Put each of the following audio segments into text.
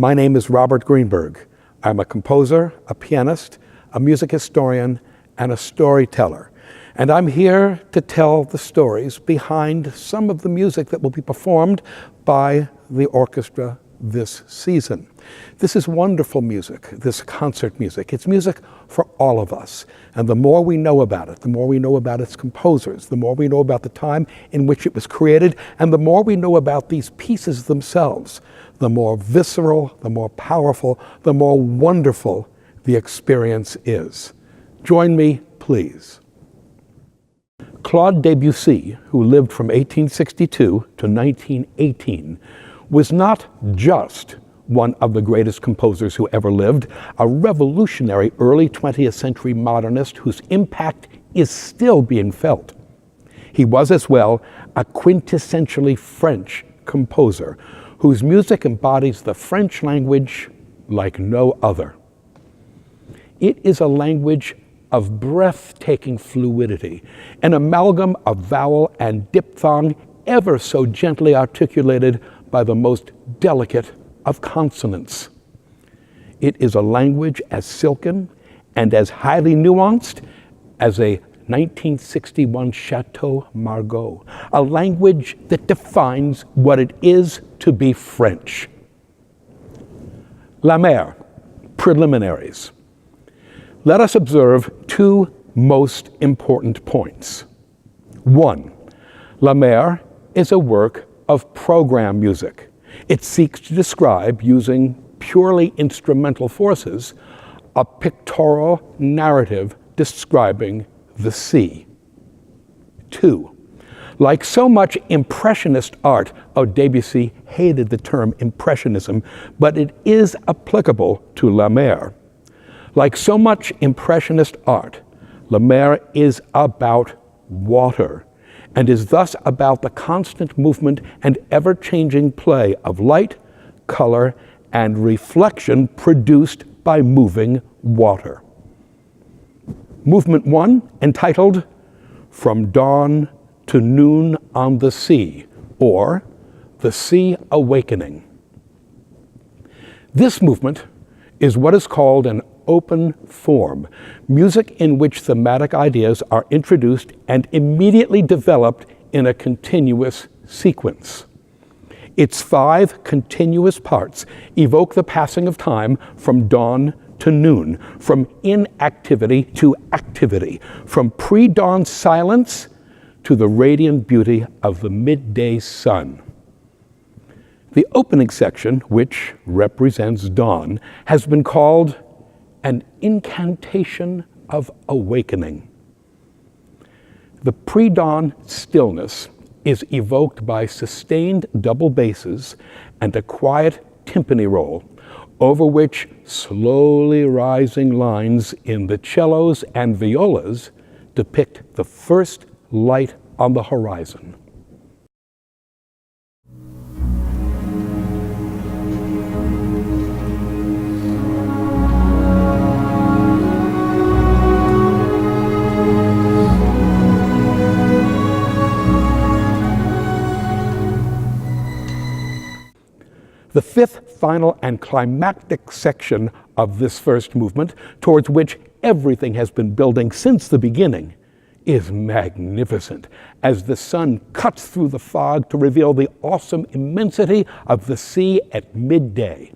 My name is Robert Greenberg. I'm a composer, a pianist, a music historian, and a storyteller. And I'm here to tell the stories behind some of the music that will be performed by the orchestra this season. This is wonderful music, this concert music. It's music for all of us. And the more we know about it, the more we know about its composers, the more we know about the time in which it was created, and the more we know about these pieces themselves, the more visceral, the more powerful, the more wonderful the experience is. Join me, please. Claude Debussy, who lived from 1862 to 1918, was not just one of the greatest composers who ever lived, a revolutionary early 20th century modernist whose impact is still being felt. He was as well a quintessentially French composer whose music embodies the French language like no other. It is a language of breathtaking fluidity, an amalgam of vowel and diphthong ever so gently articulated by the most delicate of consonants. It is a language as silken and as highly nuanced as a 1961 Chateau Margaux, a language that defines what it is to be French. La Mer, Preliminaries. Let us observe two most important points. One, La Mer is a work of program music. It seeks to describe, using purely instrumental forces, a pictorial narrative describing the sea. Two, like so much Impressionist art, Debussy hated the term Impressionism, but it is applicable to La Mer. Like so much Impressionist art, La Mer is about water, and is thus about the constant movement and ever-changing play of light, color, and reflection produced by moving water. Movement 1, entitled From Dawn to Noon on the Sea, or The Sea Awakening. This movement is what is called an open form, music in which thematic ideas are introduced and immediately developed in a continuous sequence. Its 5 continuous parts evoke the passing of time from dawn to noon, from inactivity to activity, from pre-dawn silence to the radiant beauty of the midday sun. The opening section, which represents dawn, has been called an incantation of awakening. The pre-dawn stillness is evoked by sustained double basses and a quiet timpani roll, over which slowly rising lines in the cellos and violas depict the first light on the horizon. The 5th, final, and climactic section of this first movement, towards which everything has been building since the beginning, is magnificent, as the sun cuts through the fog to reveal the awesome immensity of the sea at midday.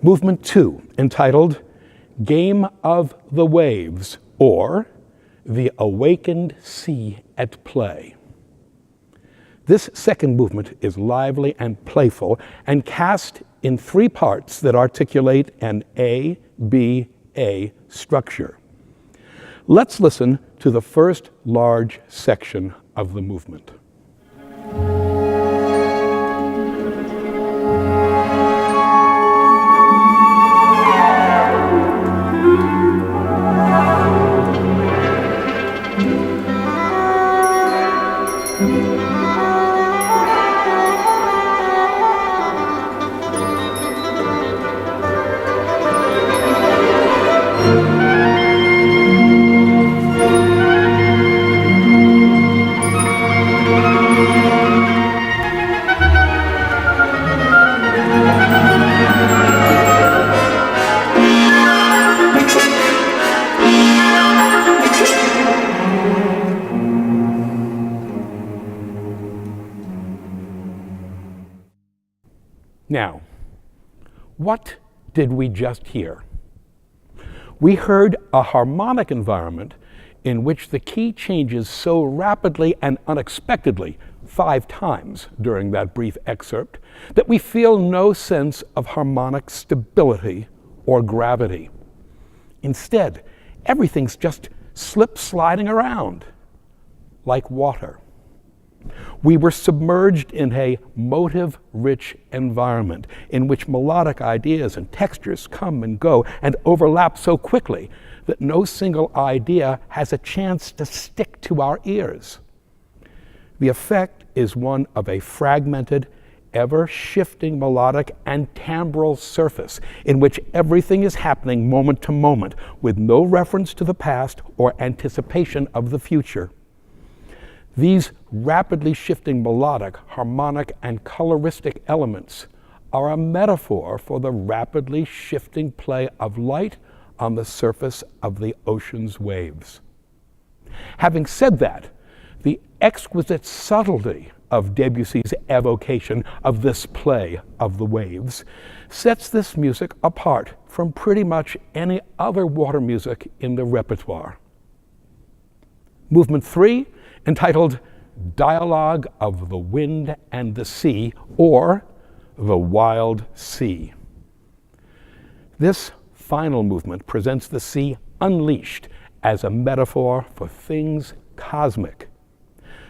Movement 2, entitled Game of the Waves, or The Awakened Sea at Play. This second movement is lively and playful and cast in 3 parts that articulate an A-B-A structure. Let's listen to the first large section of the movement. Now, what did we just hear? We heard a harmonic environment in which the key changes so rapidly and unexpectedly 5 times during that brief excerpt that we feel no sense of harmonic stability or gravity. Instead, everything's just slip-sliding around like water. We were submerged in a motive-rich environment in which melodic ideas and textures come and go and overlap so quickly that no single idea has a chance to stick to our ears. The effect is one of a fragmented, ever-shifting melodic and timbral surface in which everything is happening moment to moment with no reference to the past or anticipation of the future. These rapidly shifting melodic, harmonic, and coloristic elements are a metaphor for the rapidly shifting play of light on the surface of the ocean's waves. Having said that, the exquisite subtlety of Debussy's evocation of this play of the waves sets this music apart from pretty much any other water music in the repertoire. Movement 3, entitled Dialogue of the Wind and the Sea, or The Wild Sea. This final movement presents the sea unleashed as a metaphor for things cosmic.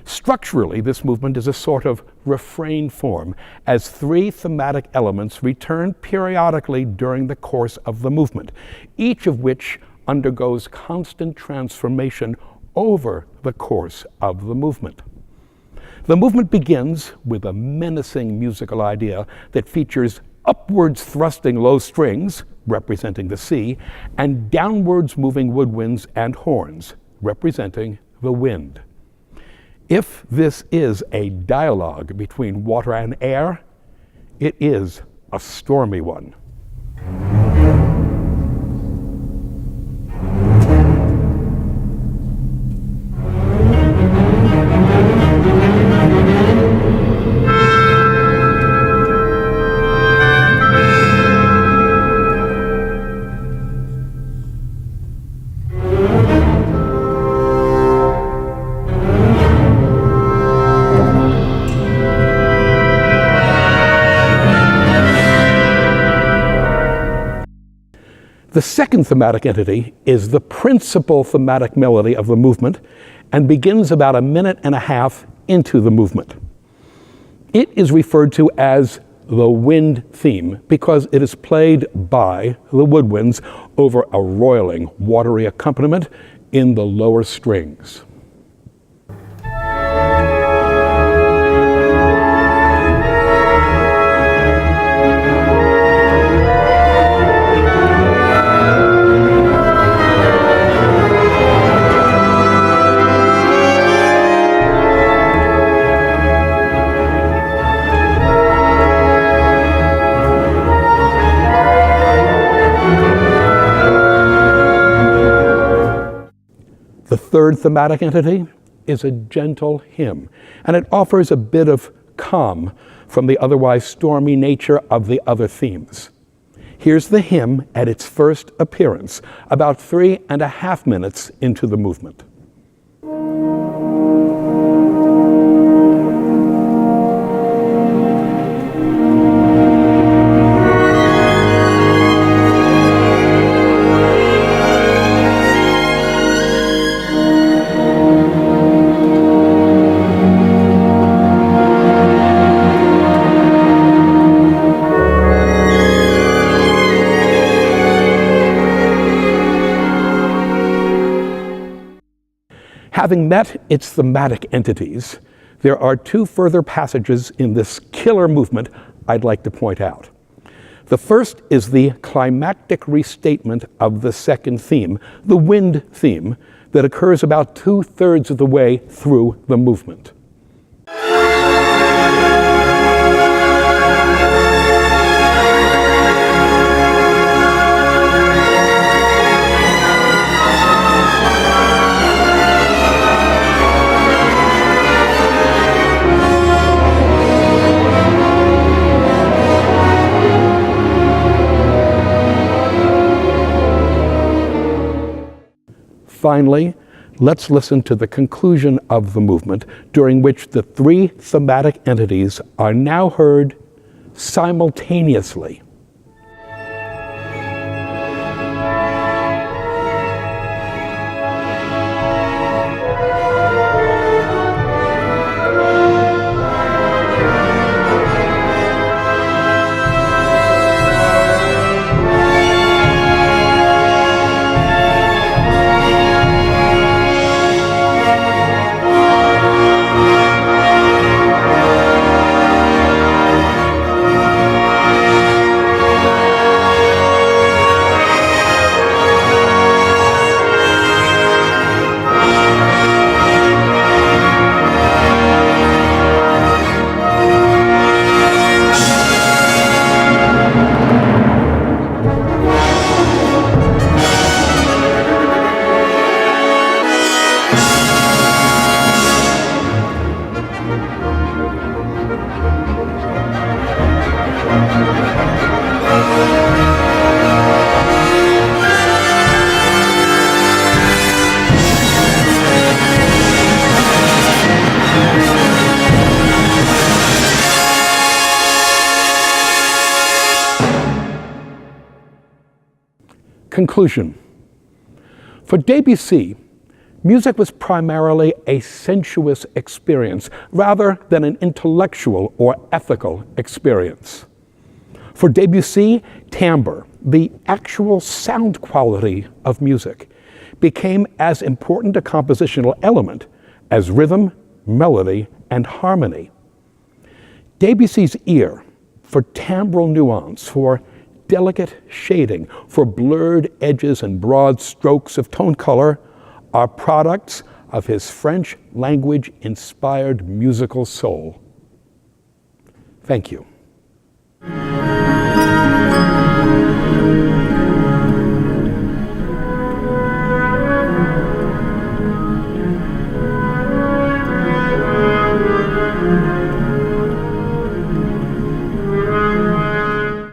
Structurally, this movement is a sort of refrain form, as 3 thematic elements return periodically during the course of the movement, each of which undergoes constant transformation over the course of the movement. The movement begins with a menacing musical idea that features upwards thrusting low strings, representing the sea, and downwards moving woodwinds and horns, representing the wind. If this is a dialogue between water and air, it is a stormy one. The second thematic entity is the principal thematic melody of the movement and begins about 1.5 minutes into the movement. It is referred to as the wind theme because it is played by the woodwinds over a roiling, watery accompaniment in the lower strings. The third thematic entity is a gentle hymn, and it offers a bit of calm from the otherwise stormy nature of the other themes. Here's the hymn at its first appearance, about 3.5 minutes into the movement. Having met its thematic entities, there are two further passages in this killer movement I'd like to point out. The first is the climactic restatement of the second theme, the wind theme, that occurs about 2/3 of the way through the movement. Finally, let's listen to the conclusion of the movement, during which the three thematic entities are now heard simultaneously. Conclusion. For Debussy, music was primarily a sensuous experience rather than an intellectual or ethical experience. For Debussy, timbre, the actual sound quality of music, became as important a compositional element as rhythm, melody, and harmony. Debussy's ear for timbral nuance, for delicate shading, for blurred edges and broad strokes of tone color are products of his French language-inspired musical soul. Thank you.